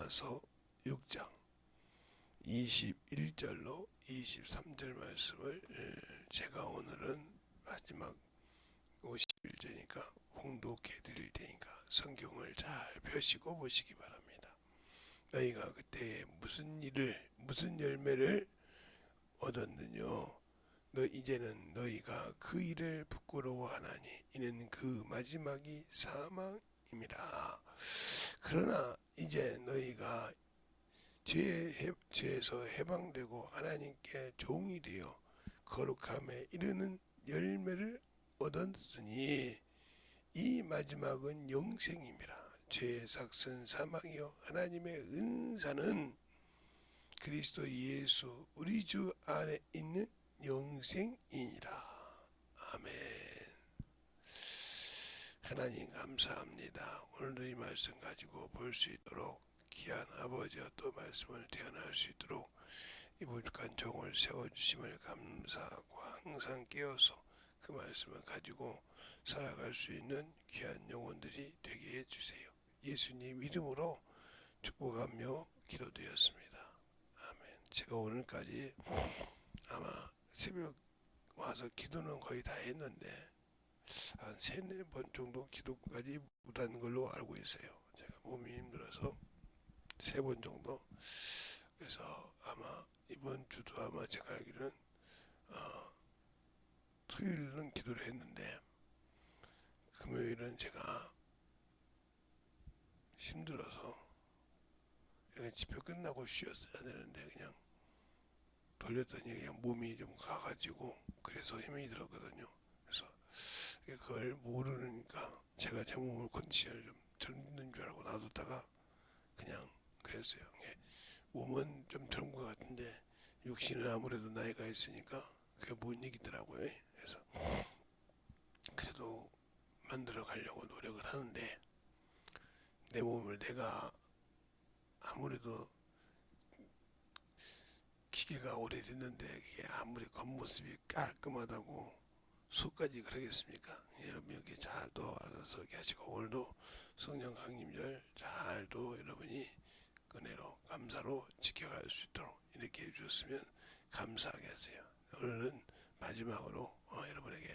로마서 6장 21절로 23절 말씀을 제가 오늘은 마지막 51절이니까 홍독해 드릴 테니까 성경을 잘 펴시고 보시기 바랍니다. 너희가 그때 무슨 열매를 얻었느뇨? 이제는 너희가 그 일을 부끄러워하나니 이는 그 마지막이 사망임이라. 그러나 이제 너희가 죄에서 해방되고 하나님께 종이 되어 거룩함에 이르는 열매를 얻었으니 이 마지막은 영생임이라. 죄의 삭은 사망이요 하나님의 은사는 그리스도 예수 우리 주 안에 있는 영생이니라. 아멘. 하나님 감사합니다. 오늘도 이 말씀 가지고 볼 수 있도록 귀한 아버지와 또 말씀을 태어날 수 있도록 이 부족한 종을 세워주심을 감사하고 항상 깨어서 그 말씀을 가지고 살아갈 수 있는 귀한 영혼들이 되게 해주세요. 예수님 이름으로 축복하며 기도드렸습니다. 아멘. 제가 오늘까지 아마 새벽 와서 기도는 거의 다 했는데 한 3-4번 정도 기도까지 못한 걸로 알고 있어요. 제가 몸이 힘들어서 3번 정도. 그래서 아마 이번 주도 아마 제가 알기로는 토요일은 기도를 했는데 금요일은 제가 힘들어서 집회 끝나고 쉬었어야 되는데 그냥 돌렸더니 그냥 몸이 좀 가가지고 그래서 힘이 들었거든요. 그래서 그걸 모르니까 제가 제 몸을 컨디션을 좀 젊는 줄 알고 놔뒀다가 그냥 그랬어요. 몸은 좀 젊은 것 같은데 육신은 아무래도 나이가 있으니까 그게 못 이기더라고요. 그래서 그래도 만들어 가려고 노력을 하는데 내 몸을 내가 아무래도 기계가 오래됐는데 그게 아무리 겉모습이 깔끔하다고 속까지 그러겠습니까? 여러분 여기 잘 또 알아서 이렇게 하시고 오늘도 성령 강림절 잘도 여러분이 은혜로 감사로 지켜갈 수 있도록 이렇게 해주셨으면 감사하겠어요. 오늘은 마지막으로 여러분에게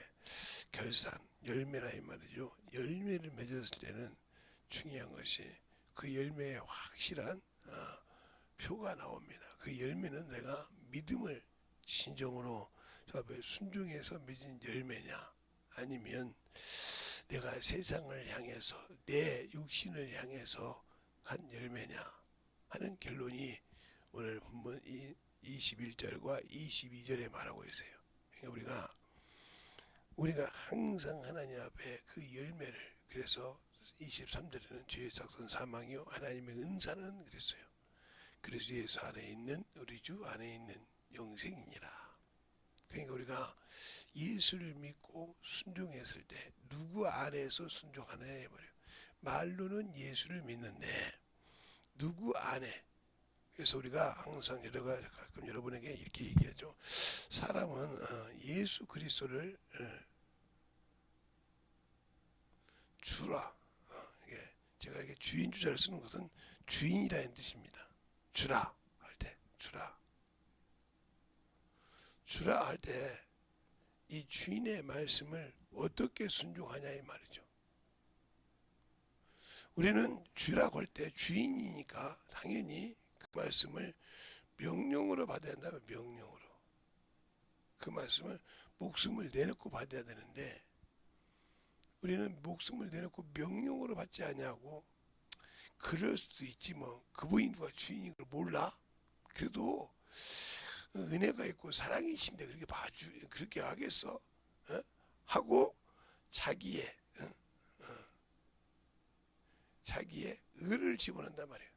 결산 열매라 이 말이죠. 열매를 맺었을 때는 중요한 것이 그 열매에 확실한 표가 나옵니다. 그 열매는 내가 믿음을 진정으로 순종해서 맺은 열매냐 아니면 내가 세상을 향해서 내 육신을 향해서 한 열매냐 하는 결론이 오늘 본문 21절과 22절에 말하고 있어요. 그러니까 우리가 항상 하나님 앞에 그 열매를, 그래서 23절에는 죄의 삭은 사망이요 하나님의 은사는 그랬어요. 그래서 예수 안에 있는 우리 주 안에 있는 영생이니라. 그러니까 우리가 예수를 믿고 순종했을 때 누구 안에서 순종하느냐 말이에요. 말로는 예수를 믿는데 누구 안에. 그래서 우리가 항상 가끔 여러분에게 이렇게 얘기하죠. 사람은 예수 그리스도를 주라. 제가 이렇게 주인 주자를 쓰는 것은 주인이라는 뜻입니다. 주라 할 때, 주라 할 때 이 주인의 말씀을 어떻게 순종하냐 이 말이죠. 우리는 주라고 할 때 주인이니까 당연히 그 말씀을 명령으로 받아야 한다면 명령으로 그 말씀을 목숨을 내놓고 받아야 되는데 우리는 목숨을 내놓고 명령으로 받지 않냐고. 그럴 수도 있지 뭐. 그분이 누가 주인인 걸 몰라? 그래도 은혜가 있고 사랑이신데 그렇게 하겠어? 하고 자기의 의를 집어넣는단 말이에요.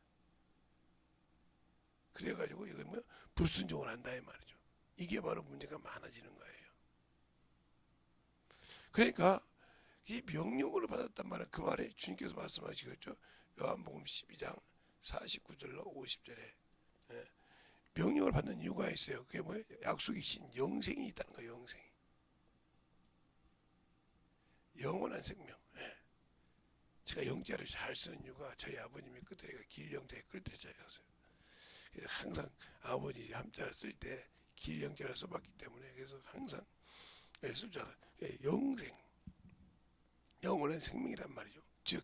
그래가지고 이건 뭐 불순종을 한다 이 말이죠. 이게 바로 문제가 많아지는 거예요. 그러니까 이 명령으로 받았단 말은 그 말에 주님께서 말씀하시겠죠. 요한복음 12장 49절로 50절에 명령을 받는 이유가 있어요. 그게 뭐예요? 약속이신 영생이 있다는 거예요. 영생이. 영원한 생명. 제가 영자를 잘 쓰는 이유가 저희 아버님이 끝에가 길 영자의 끝에자예요. 아버지 함자를 쓸 때 길영자를 써봤기 때문에 그래서 항상 쓰잖아요. 영생, 영원한 생명이란 말이죠. 즉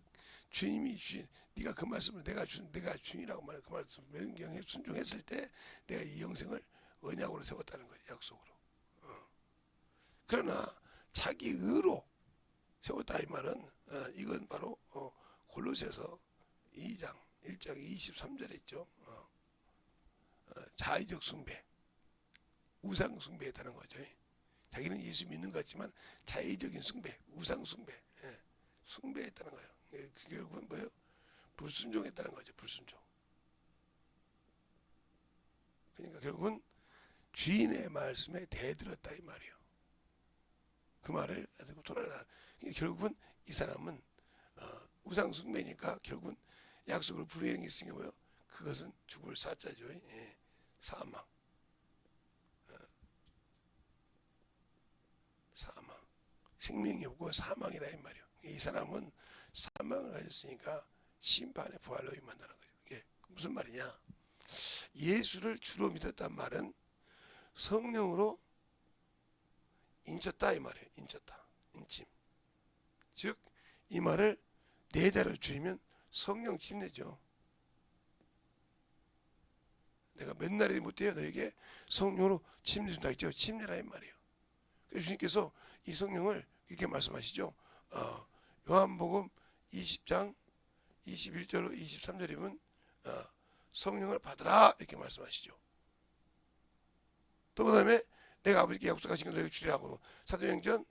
주님이 주신 네가 그 말씀을 내가 주님이라고 말해 그 말씀 명령에 순종했을 때 내가 이 영생을 언약으로 세웠다는 거예요. 약속으로. 그러나 자기 의로 세웠다 이 말은 이건 바로 골로새서 2장 1장 23절에 있죠. 자의적 숭배, 우상 숭배했다는 거죠. 자기는 예수 믿는 것 같지만 자의적인 숭배, 우상 숭배, 숭배했다는 거예요. 그 결국은 뭐예요? 불순종했다는 거죠. 불순종. 그러니까 결국은 주인의 말씀에 대들었다 이 말이에요. 그 말을 가지고 돌아가. 결국은 이 사람은 우상 숭배니까 결국은 약속을 불이행했으니까 뭐요? 그것은 죽을 사자죠. 사망. 사망. 생명이 없고 사망이라 이 말이에요. 이 사람은 사망을 가졌으니까 심판의 부활로 임한다는 거죠. 이게 무슨 말이냐? 예수를 주로 믿었단 말은 성령으로 인쳤다 이 말이에요. 인쳤다. 인침. 즉 이 말을 내자로 줄이면 성령 침례죠. 내가 몇 날이 못해요 너에게 성령으로 침례 준다 했죠. 침례라 이 말이에요. 그래서 주님께서 이 성령을 이렇게 말씀하시죠. 요한복음 20장 21절로 23절이면 성령을 받으라 이렇게 말씀하시죠. 또 그 다음에 내가 아버지께 약속하신 걸 너에게 주리라고 사도행전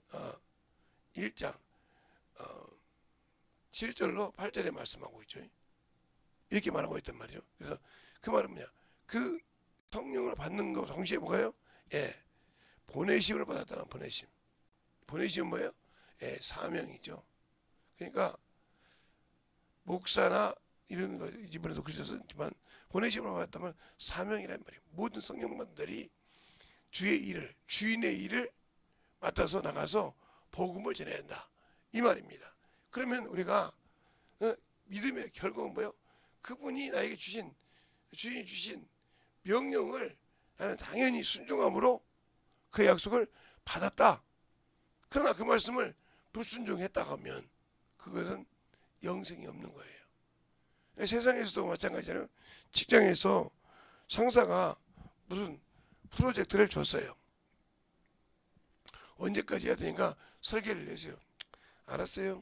1장 7절로 8절에 말씀하고 있죠. 이렇게 말하고 있단 말이죠. 그래서 그 말은 뭐냐? 그 성령을 받는 거 동시에 뭐가요? 보내심을 받았다는 보내심. 보내심은 뭐예요? 사명이죠. 그러니까 목사나 이런 거 이번에도 그러셨지만 보내심을 받았다면 사명이란 말이에요. 모든 성령만들이 주인의 일을 맡아서 나가서 복음을 전해야 한다. 이 말입니다. 그러면 우리가 믿음의 결과는 뭐예요? 그분이 나에게 주인이 주신 명령을 나는 당연히 순종함으로 그 약속을 받았다. 그러나 그 말씀을 불순종했다 하면 그것은 영생이 없는 거예요. 세상에서도 마찬가지잖아요. 직장에서 상사가 무슨 프로젝트를 줬어요. 언제까지 해야 되니까 설계를 내세요. 알았어요.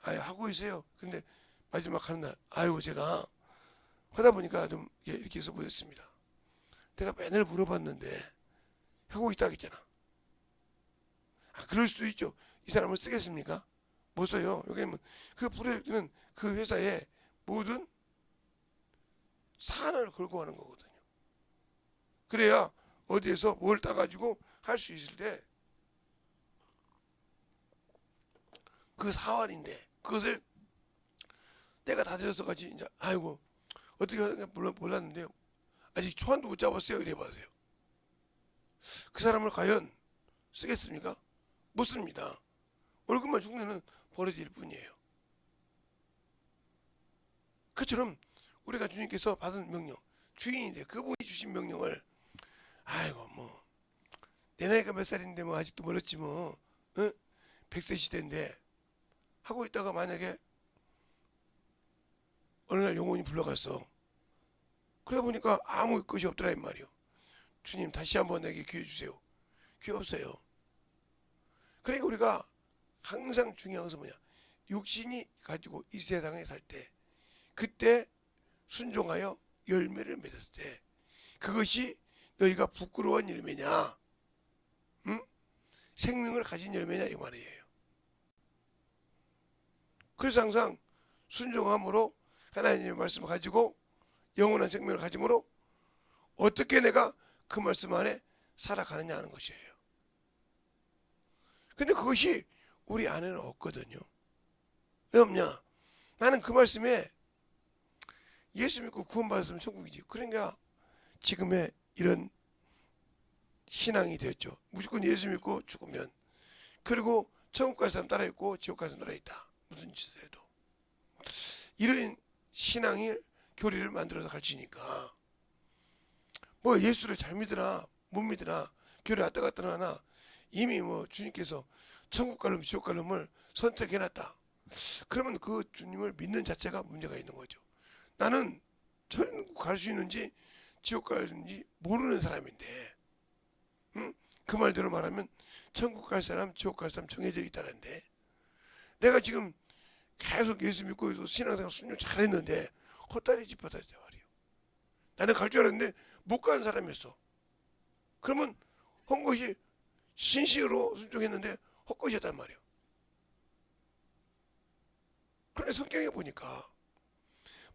하고 있어요. 근데 마지막 하는 날, 제가 하다 보니까 좀 이렇게 해서 보였습니다. 내가 맨날 물어봤는데 하고 있다 했잖아. 그럴 수도 있죠. 이 사람을 쓰겠습니까? 못 써요. 여기는 그 프로젝트는 그 회사의 모든 사안을 걸고 하는 거거든요. 그래야 어디에서 뭘 따가지고 할 수 있을 때 그 사안인데 그것을 내가 다 되어서까지 이제 어떻게 하는가 몰랐는데요. 아직 초안도 못 잡았어요. 이래 봐세요. 그 사람을 과연 쓰겠습니까? 못 씁니다. 월급만 흉내는 버려질 뿐이에요. 그처럼 우리가 주님께서 받은 명령, 주인인데 그분이 주신 명령을 내 나이가 몇 살인데 아직도 멀었지 100세 시대인데 하고 있다가 만약에 어느 날 영혼이 불러갔어. 그러다 보니까 아무 것이 없더라 이 말이요. 주님 다시 한번 내게 기회 주세요. 기회 없어요. 그러니까 우리가 항상 중요한 것은 뭐냐? 육신이 가지고 이 세상에 살 때 그때 순종하여 열매를 맺었을 때 그것이 너희가 부끄러운 열매냐? 생명을 가진 열매냐 이 말이에요. 그래서 항상 순종함으로 하나님의 말씀을 가지고 영원한 생명을 가짐으로 어떻게 내가 그 말씀 안에 살아가느냐 하는 것이에요. 근데 그것이 우리 안에는 없거든요. 왜 없냐? 나는 그 말씀에 예수 믿고 구원받았으면 천국이지. 그러니까 지금의 이런 신앙이 되었죠. 무조건 예수 믿고 죽으면 그리고 천국 갈 사람 따라 있고 지옥 갈 사람 따라 있다. 무슨 짓을 해도 이런 신앙이 교리를 만들어서 가르치니까 뭐 예수를 잘 믿으나 못 믿으나 교회 왔다 갔다 하나 이미 뭐 주님께서 천국 갈름 지옥 갈름을 선택해놨다. 그러면 그 주님을 믿는 자체가 문제가 있는 거죠. 나는 천국 갈 수 있는지 지옥 갈는지 모르는 사람인데, 응? 그 말대로 말하면 천국 갈 사람 지옥 갈 사람 정해져 있다는데, 내가 지금 계속 예수 믿고 있어 신앙생활 순종 잘했는데 헛다리 짚었다 말이에요. 나는 갈 줄 알았는데 못 간 사람이었어. 그러면 한 것이 신식으로 순종했는데 헛것이었단 말이에요. 그런데 성경에 보니까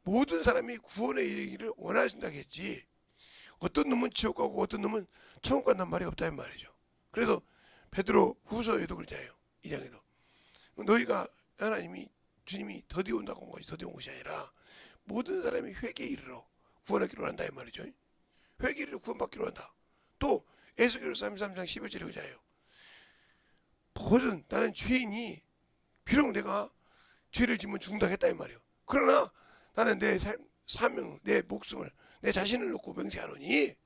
모든 사람이 구원에 이르기를 원하신다겠지, 어떤 놈은 지옥 가고 어떤 놈은 천국 간단 말이 없다는 말이죠. 그래서 베드로 후서에도 그러잖아요. 2장에도 너희가 하나님이 주님이 더디 온다고 온 것이 더디 온 것이 아니라 모든 사람이 회개에 이르러 구원하기로 한다 이 말이죠. 회개에 이르러 구원받기로 한다. 또 에스겔서 33장 11절에 그러잖아요. 모든 나는 죄인이 비록 내가 죄를 지면 죽는다 했다 이 말이에요. 그러나 나는 내 사명, 내 목숨을, 내 자신을 놓고 맹세하노니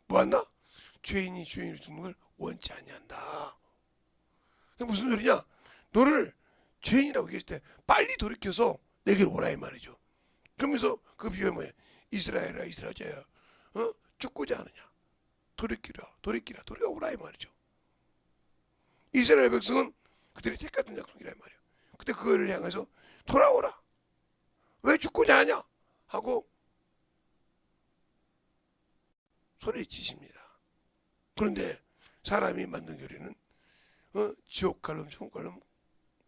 뭐한다? 죄인이 죄인을 죽는 걸 원치 아니한다. 무슨 소리냐? 너를 죄인이라고 얘기했을 때 빨리 돌이켜서 내게로 오라 이 말이죠. 그러면서 그 비유가 뭐야? 이스라엘아 이스라엘자야, 죽고자 하느냐? 돌이키라 오라 이 말이죠. 이스라엘 백성은 그들이 택했던 약속이라 이 말이에요. 그때 그거를 향해서 돌아오라. 왜 죽고자 하냐? 하고 소리치십니다. 그런데 사람이 만든 교리는 지옥 갈름 천국 갈름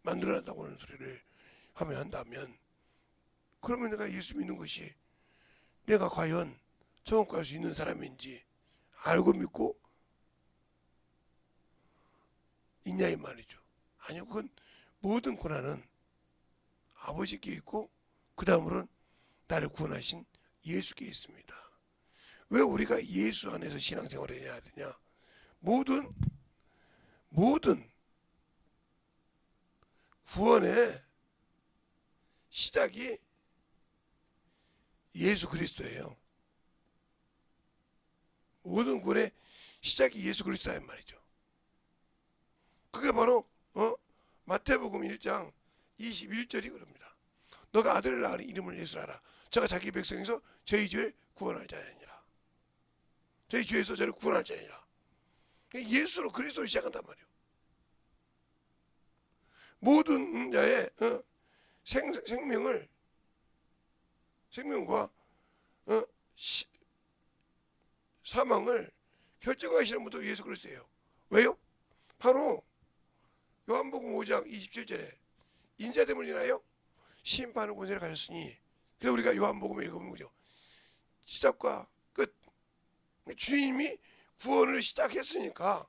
만들어낸다고 하는 소리를 하면 한다면, 그러면 내가 예수 믿는 것이 내가 과연 천국 갈 수 있는 사람인지 알고 믿고 있냐 이 말이죠. 아니요, 그건 모든 고난은 아버지께 있고 그 다음으로는 나를 구원하신 예수께 있습니다. 왜 우리가 예수 안에서 신앙생활을 해야 되냐? 모든 구원의 시작이 예수 그리스도예요. 모든 구원의 시작이 예수 그리스도란 말이죠. 그게 바로 마태복음 1장 21절이 그럽니다. 너가 아들을 낳으니 이름을 예수라 하라. 저가 자기 백성에서 저희 죄를 구원할 자니라. 저희 죄에서 저를 구원할 자니라. 예수로 그리스도를 시작한단 말이에요. 모든 자의 생명과 사망을 결정하시는 분도 예수 그리스도예요. 왜요? 바로 요한복음 5장 27절에 인자됨을 인하여 심판의 권세를 가졌으니, 그래서 우리가 요한복음을 읽어보면 그죠? 시작과 끝, 주님이 구원을 시작했으니까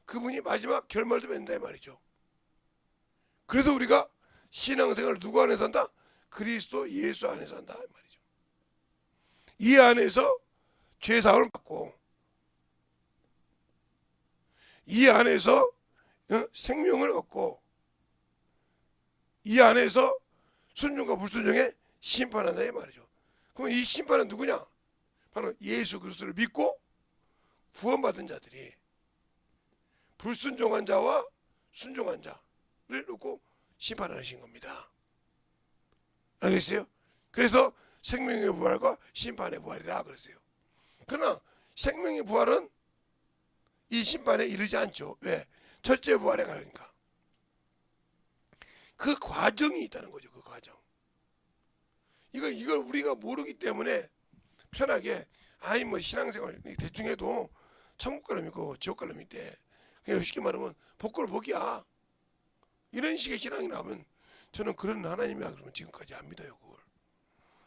그분이 마지막 결말도 맺는다 이 말이죠. 그래서 우리가 신앙생활을 누구 안에서 한다? 그리스도 예수 안에서 한다 이 말이죠. 이 안에서 죄사함을 받고, 이 안에서 생명을 얻고, 이 안에서 순종과 불순종에 심판한다 이 말이죠. 그럼 이 심판은 누구냐? 바로 예수 그리스도를 믿고 구원받은 자들이 불순종한 자와 순종한 자를 놓고 심판하신 겁니다. 알겠어요? 그래서 생명의 부활과 심판의 부활이다 그랬어요. 그러나 생명의 부활은 이 심판에 이르지 않죠. 왜? 첫째 부활에 가니까. 그 과정이 있다는 거죠. 그 과정. 이걸 우리가 모르기 때문에 편하게 아니 뭐 신앙생활 대충 해도 천국 가람 있고 지옥 가람 있대. 그냥 쉽게 말하면 복골 복이야. 이런 식의 신앙이 나오면 저는 그런 하나님이야 그러면 지금까지 안 믿어요. 그걸.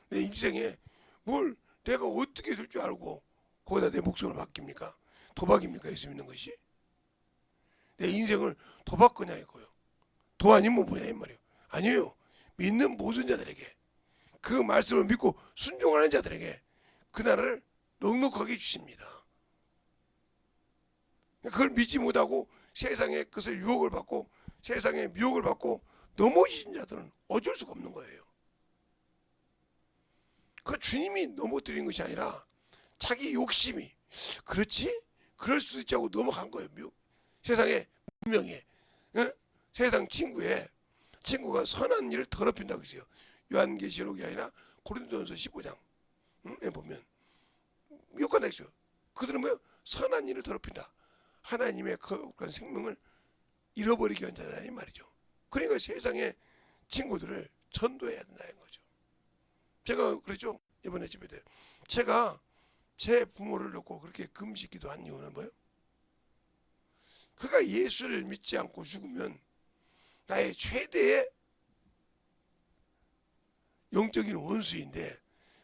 내 인생에 뭘 내가 어떻게 될 줄 알고 거기다 내 목숨을 맡깁니까? 도박입니까? 예수 믿는 것이? 내 인생을 도박 거냐 이거요. 도 아니면 뭐냐 이 말이에요. 아니에요. 믿는 모든 자들에게, 그 말씀을 믿고 순종하는 자들에게 그 나라를 넉넉하게 주십니다. 그걸 믿지 못하고 세상의 것을 유혹을 받고 세상의 미혹을 받고 넘어진 자들은 어쩔 수가 없는 거예요. 그 주님이 넘어뜨린 것이 아니라 자기 욕심이 그렇지? 그럴 수도 있지 하고 넘어간 거예요. 세상에 분명해. 응? 세상 친구가 선한 일을 더럽힌다고 했어요. 요한계시록이 아니라 고린도전서 15장 보면 욕한다 했어요. 그들은 뭐요? 선한 일을 더럽힌다. 하나님의 거룩한 생명을 잃어버리게 한 자다 이 말이죠. 그러니까 세상의 친구들을 전도해야 된다는 거죠. 제가 그랬죠. 이번에 집에 때 제가 제 부모를 놓고 그렇게 금식기도 한 이유는 뭐예요? 그가 예수를 믿지 않고 죽으면 나의 최대의 영적인 원수인데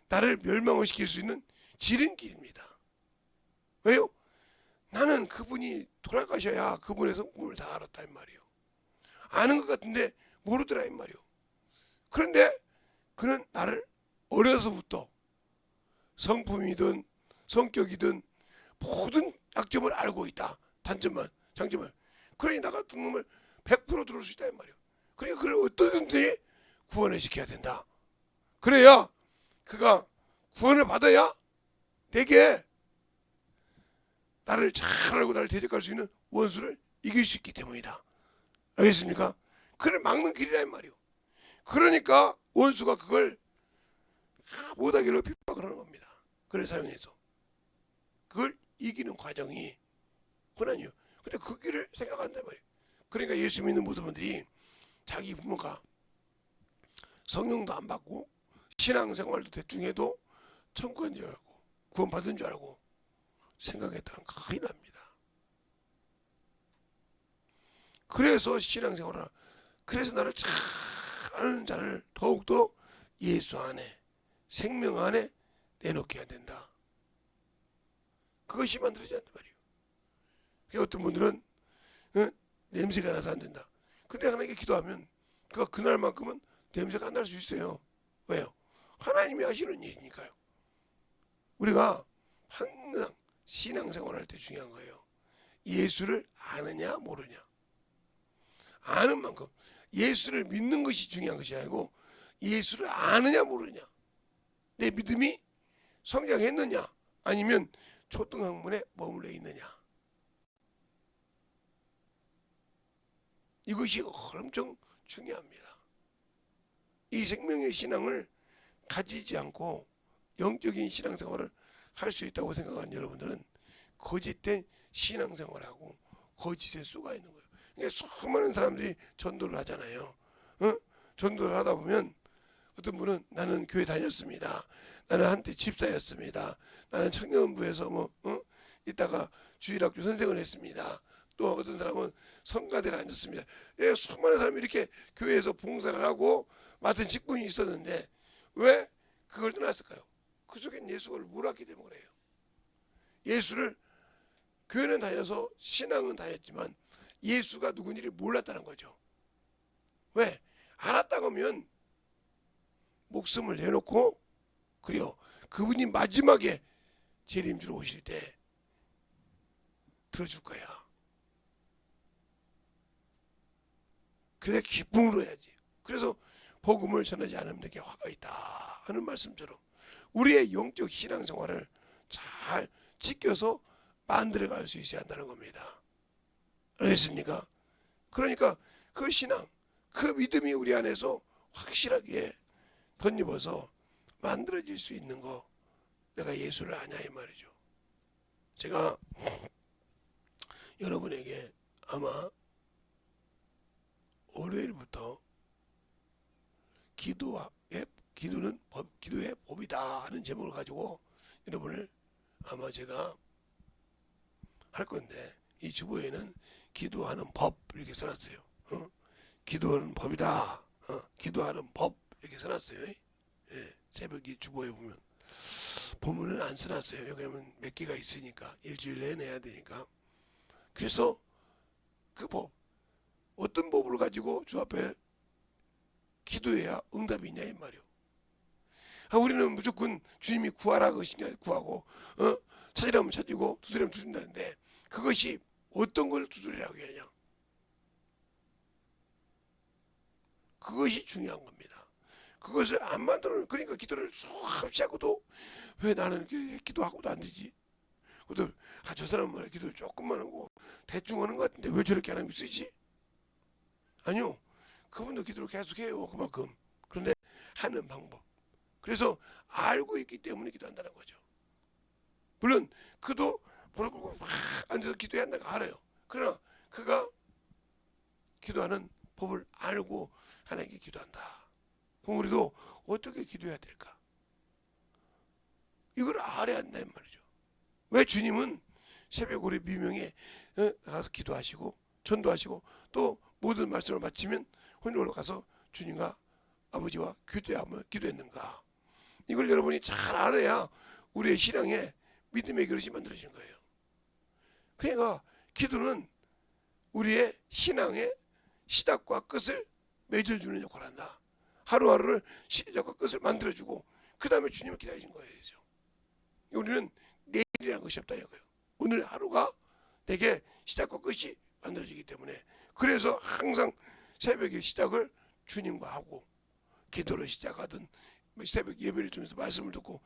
나를 멸망을 시킬 수 있는 지름길입니다. 왜요? 나는 그분이 돌아가셔야 그분의 성품을 다 알았다 이 말이에요. 아는 것 같은데 모르더라 이 말이에요. 그런데 그는 나를 어려서부터 성품이든 성격이든 모든 약점을 알고 있다. 단점만 장점을. 그러니 나 같은 놈을 100% 들어올 수 있다 이 말이에요. 그러니까 그를 어떻게든지 구원을 시켜야 된다. 그래야 그가 구원을 받아야 내게 나를 잘 알고 나를 대적할 수 있는 원수를 이길 수 있기 때문이다. 알겠습니까? 그를 막는 길이라 이 말이에요. 그러니까 원수가 그걸 못하기로 핍박을 하는 겁니다. 그를 사용해서 그걸 이기는 과정이 고난이요. 근데 그 길을 생각한단 말이에요. 그러니까 예수 믿는 모든 분들이 자기 부모가 성령도 안 받고 신앙생활도 대충 해도 천국 간 줄 알고 구원 받은 줄 알고 생각했다는 큰일 납니다. 그래서 신앙생활을 그래서 나를 잘 아는 자를 더욱더 예수 안에 생명 안에 내놓게 해야 된다. 그것이 만들어지지 않단 말이에요. 어떤 분들은 냄새가 나서 안 된다. 근데 하나님께 기도하면 그가 그날만큼은 냄새가 안 날 수 있어요. 왜요? 하나님이 하시는 일이니까요. 우리가 항상 신앙생활할 때 중요한 거예요. 예수를 아느냐 모르냐. 아는 만큼 예수를 믿는 것이 중요한 것이 아니고 예수를 아느냐 모르냐. 내 믿음이 성장했느냐 아니면 초등학문에 머물러 있느냐. 이것이 엄청 중요합니다. 이 생명의 신앙을 가지지 않고 영적인 신앙생활을 할 수 있다고 생각하는 여러분들은 거짓된 신앙생활하고 거짓에 쏘가 있는 거예요. 그러니까 수많은 사람들이 전도를 하잖아요. 전도를 하다 보면 어떤 분은 나는 교회 다녔습니다. 나는 한때 집사였습니다. 나는 청년부에서 이따가 주일학교 선생을 했습니다. 또 어떤 사람은 성가대를 앉았습니다. 예, 수많은 사람이 이렇게 교회에서 봉사를 하고 맡은 직분이 있었는데 왜 그걸 떠났을까요? 그 속엔 예수를 몰랐기 때문에 그래요. 예수를 교회는 다녀서 신앙은 다녔지만 예수가 누군지를 몰랐다는 거죠. 왜? 알았다고 하면 목숨을 내놓고 그리고 그분이 마지막에 재림주로 오실 때 들어줄 거야. 그래 기쁨으로 해야지. 그래서 복음을 전하지 않으면 내게 화가 있다 하는 말씀처럼 우리의 영적 신앙생활을 잘 지켜서 만들어갈 수 있어야 한다는 겁니다. 알겠습니까? 그러니까 그 신앙, 그 믿음이 우리 안에서 확실하게 덧입어서 만들어질 수 있는 거 내가 예수를 아냐 이 말이죠. 제가 여러분에게 아마 월요일부터 기도의 법이다 하는 제목을 가지고 여러분을 아마 제가 할 건데 이 주보에는 기도하는 법 이렇게 써놨어요. 기도하는 법이다. 기도하는 법 이렇게 써놨어요. 예, 새벽에 주보에 보면 본문은 안 써놨어요. 여기는 몇 개가 있으니까 일주일 내내 해야 되니까. 그래서 그 법 어떤 법을 가지고 주 앞에 기도해야 응답이 있냐 이 말이요. 우리는 무조건 주님이 구하라 그것이냐 구하고 찾으라면 찾고 두드리면 두드린다는데 그것이 어떤 걸 두드리라고 하냐. 그것이 중요한 겁니다. 그것을 안 만들어. 그러니까 기도를 수없이 하고도 왜 나는 이렇게 기도하고도 안 되지? 그것도 저 사람 말에 기도를 조금만 하고 대충 하는 것 같은데 왜 저렇게 하나님이 쓰지? 아니요. 그분도 기도를 계속해요. 그만큼. 그런데 하는 방법. 그래서 알고 있기 때문에 기도한다는 거죠. 물론 그도 무릎 꿇고 막 앉아서 기도해야 한다는 거 알아요. 그러나 그가 기도하는 법을 알고 하나님께 기도한다. 그럼 우리도 어떻게 기도해야 될까? 이걸 알아야 한다는 말이죠. 왜 주님은 새벽 우리 미명에 가서 기도하시고 전도하시고 또 모든 말씀을 마치면 혼자 올라가서 주님과 아버지와 기도했는가? 이걸 여러분이 잘 알아야 우리의 신앙에 믿음의 그릇이 만들어지는 거예요. 그러니까 기도는 우리의 신앙의 시작과 끝을 맺어주는 역할을 한다. 하루하루를 시작과 끝을 만들어주고 그 다음에 주님을 기다리는 거예요. 우리는 내일이라는 것이 없다 이거예요. 오늘 하루가 내게 시작과 끝이 만들어지기 때문에 그래서 항상 새벽의 시작을 주님과 하고 기도를 시작하든 새벽 예배를 통해서 말씀을 듣고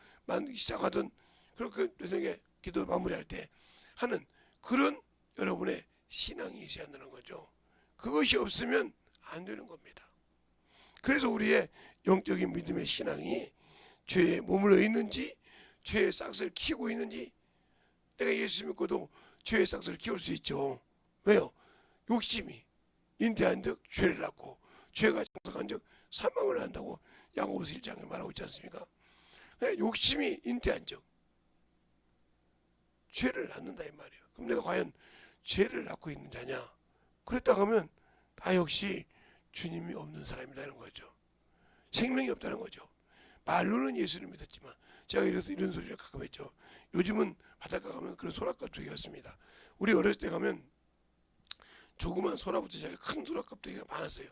시작하든 그렇게 저녁에 기도 마무리할 때 하는 그런 여러분의 신앙이 있어야 한다는 거죠. 그것이 없으면 안 되는 겁니다. 그래서 우리의 영적인 믿음의 신앙이 죄에 머물러 있는지 죄의 싹을 키우고 있는지. 내가 예수 믿고도 죄의 싹을 키울 수 있죠. 왜요? 욕심이 인대한 적 죄를 낳고 죄가 장성한 적 사망을 한다고 야고보서 1장에 말하고 있지 않습니까? 욕심이 인대한 적 죄를 낳는다 이 말이에요. 그럼 내가 과연 죄를 낳고 있는 자냐? 그랬다 하면 나 역시 주님이 없는 사람이라는 거죠. 생명이 없다는 거죠. 말로는 예수를 믿었지만 제가 이런 소리를 가끔 했죠. 요즘은 바닷가 가면 그런 소라껍데기가 있습니다. 우리 어렸을 때 가면 조그만 소라부터 시작해 큰 소라껍데기가 많았어요.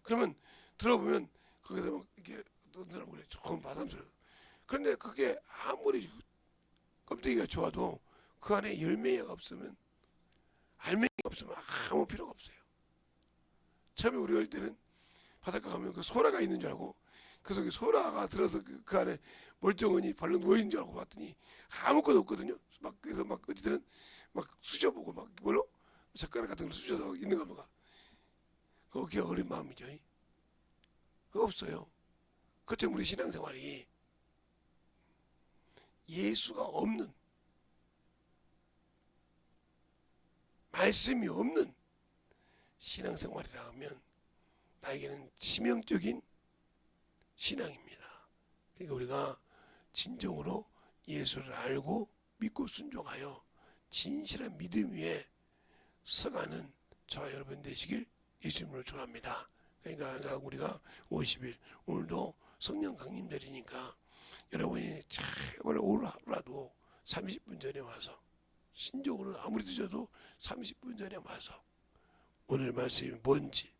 그러면 들어보면 거기서 막 이렇게 넣더라고 그래. 조금 바람스러. 그런데 그게 아무리 껍데기가 좋아도 그 안에 열매가 없으면 알맹이가 없으면 아무 필요가 없어요. 처음에 우리 어릴 때는 바닷가 가면 그 소라가 있는 줄 알고 그 속에 소라가 들어서 그 안에 멀쩡하니 발로 누워있는 줄 알고 봤더니 아무것도 없거든요. 막 그래서 막 어디들은 막 쑤셔보고 막 뭘로 젓가락 같은 걸 쑤셔서 있는가 보가. 그게 어린 마음이죠. 그거 없어요. 그처럼 우리 신앙생활이 예수가 없는 말씀이 없는 신앙생활이라 하면 나에게는 치명적인 신앙입니다. 그러니까 우리가 진정으로 예수를 알고 믿고 순종하여 진실한 믿음 위에 서가는 저와 여러분 되시길 예수님으로 축원합니다. 그러니까 우리가 50일 오늘도 성령 강림절이니까 여러분이 제발 오늘 하루라도 30분 전에 와서 신적으로 아무리 늦어도 30분 전에 와서 오늘 말씀이 뭔지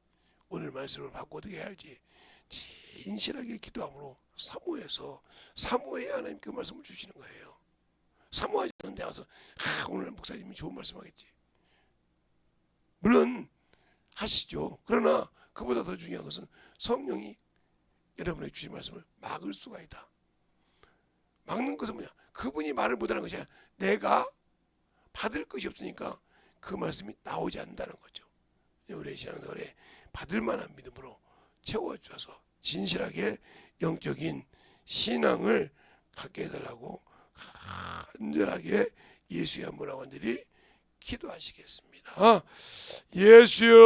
오늘 말씀을 받고 어떻게 해야 할지 진실하게 기도함으로 사모해야 하나님 그 말씀을 주시는 거예요. 사모하지 않는데 와서 오늘 목사님이 좋은 말씀 하겠지. 물론 하시죠. 그러나 그보다 더 중요한 것은 성령이 여러분의 주신 말씀을 막을 수가 있다. 막는 것은 뭐냐? 그분이 말을 못하는 것이 아니라 내가 받을 것이 없으니까 그 말씀이 나오지 않는다는 거죠. 우리의 신앙생활에 받을 만한 믿음으로 채워주셔서 진실하게 영적인 신앙을 갖게 해달라고 간절하게 예수의 한분원들이 기도하시겠습니다. 예수여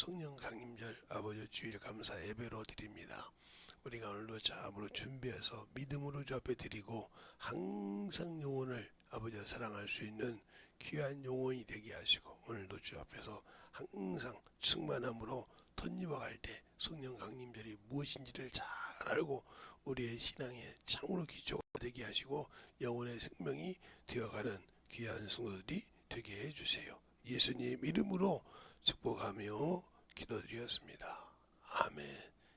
성령 강림절 아버지 주일 감사 예배로 드립니다. 우리가 오늘도 참으로 준비해서 믿음으로 주 앞에 드리고 항상 영혼을 아버지가 사랑할 수 있는 귀한 영혼이 되게 하시고 오늘도 주 앞에서 항상 충만함으로 덧입어갈 때 성령 강림절이 무엇인지를 잘 알고 우리의 신앙에 참으로 기초가 되게 하시고 영혼의 생명이 되어가는 귀한 성도들이 되게 해주세요. 예수님 이름으로 축복하며 기도드렸습니다. 아멘.